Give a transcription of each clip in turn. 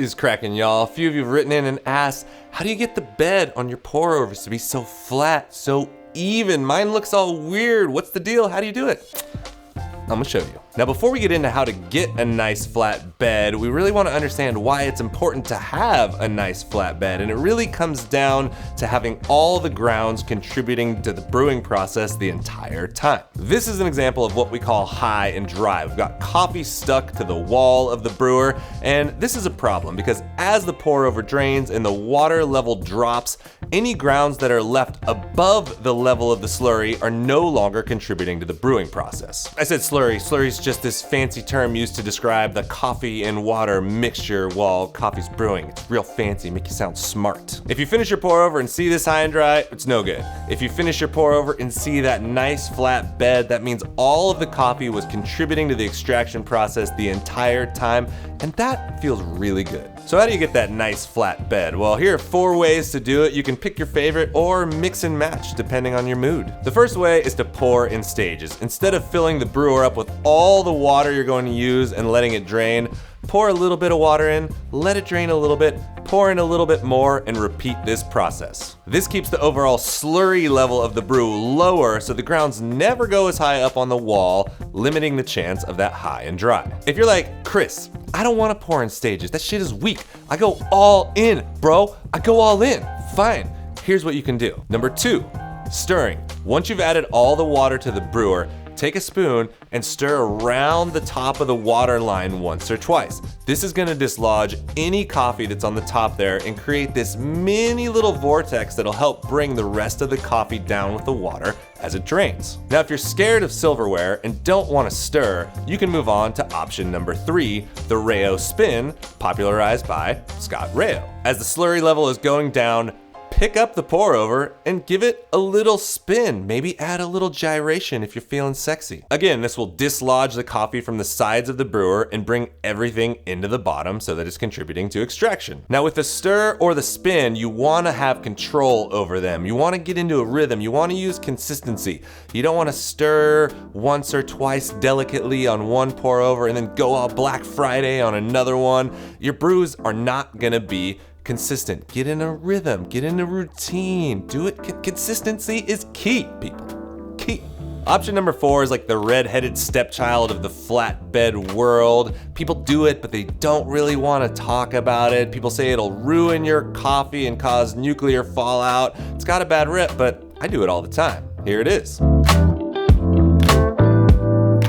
is cracking, y'all? A few of you have written in and asked, how do you get the bed on your pour overs to be so flat, so even? Mine looks all weird. What's the deal? How do you do it? I'm gonna show you. Now, before we get into how to get a nice flat bed, we really wanna understand why it's important to have a nice flat bed. And it really comes down to having all the grounds contributing to the brewing process the entire time. This is an example of what we call high and dry. We've got coffee stuck to the wall of the brewer, and this is a problem because as the pour over drains and the water level drops, any grounds that are left above the level of the slurry are no longer contributing to the brewing process. I said slurry. Slurry is just this fancy term used to describe the coffee and water mixture while coffee's brewing. It's real fancy, make you sound smart. If you finish your pour over and see this high and dry, it's no good. If you finish your pour over and see that nice flat bed, that means all of the coffee was contributing to the extraction process the entire time, and that feels really good. So how do you get that nice flat bed? Well, here are 4 ways to do it. You can pick your favorite or mix and match depending on your mood. The first way is to pour in stages. Instead of filling the brewer up with all the water you're going to use and letting it drain, pour a little bit of water in, let it drain a little bit, pour in a little bit more, and repeat this process. This keeps the overall slurry level of the brew lower so the grounds never go as high up on the wall, limiting the chance of that high and dry. If you're like, Chris, I don't want to pour in stages, that shit is weak. I go all in, bro. I go all in. Fine. Here's what you can do. Number 2, stirring. Once you've added all the water to the brewer, take a spoon and stir around the top of the water line once or twice. This is gonna dislodge any coffee that's on the top there and create this mini little vortex that'll help bring the rest of the coffee down with the water as it drains. Now, if you're scared of silverware and don't wanna stir, you can move on to option number 3, the Rayo Spin, popularized by Scott Rayo. As the slurry level is going down, pick up the pour over and give it a little spin. Maybe add a little gyration if you're feeling sexy. Again, this will dislodge the coffee from the sides of the brewer and bring everything into the bottom so that it's contributing to extraction. Now with the stir or the spin, you wanna have control over them. You wanna get into a rhythm. You wanna use consistency. You don't wanna stir once or twice delicately on one pour over and then go all Black Friday on another one. Your brews are not gonna be consistent. Get in a rhythm, get in a routine, do it. Consistency is key, people, key. Option number 4 is like the red-headed stepchild of the flatbed world. People do it, but they don't really want to talk about it. People say it'll ruin your coffee and cause nuclear fallout. It's got a bad rep, but I do it all the time. Here it is.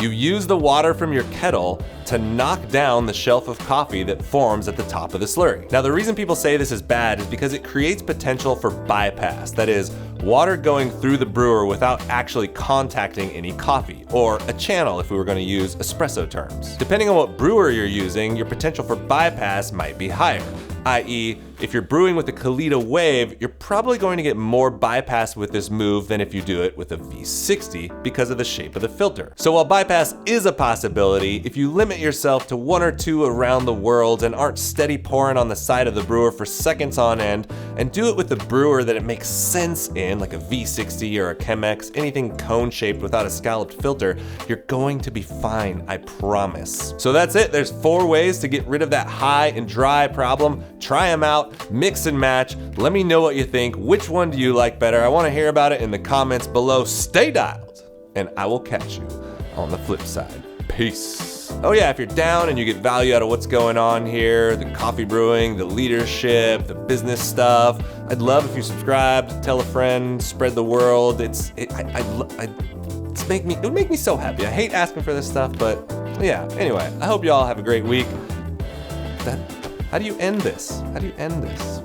You use the water from your kettle to knock down the shelf of coffee that forms at the top of the slurry. Now, the reason people say this is bad is because it creates potential for bypass. That is, water going through the brewer without actually contacting any coffee, or a channel if we were going to use espresso terms. Depending on what brewer you're using, your potential for bypass might be higher. i.e., if you're brewing with a Kalita Wave, you're probably going to get more bypass with this move than if you do it with a V60 because of the shape of the filter. So while bypass is a possibility, if you limit yourself to 1 or 2 around the world and aren't steady pouring on the side of the brewer for seconds on end, and do it with a brewer that it makes sense in, like a V60 or a Chemex, anything cone-shaped without a scalloped filter, you're going to be fine, I promise. So that's it. There's 4 ways to get rid of that high and dry problem. Try them out. Mix and match. Let me know what you think. Which one do you like better? I want to hear about it in the comments below. Stay dialed, and I will catch you on the flip side. Peace. Oh yeah, if you're down and you get value out of what's going on here, the coffee brewing, the leadership, the business stuff, I'd love if you subscribed, tell a friend, spread the world. It would make me so happy. I hate asking for this stuff, but yeah. Anyway, I hope you all have a great week. How do you end this? How do you end this?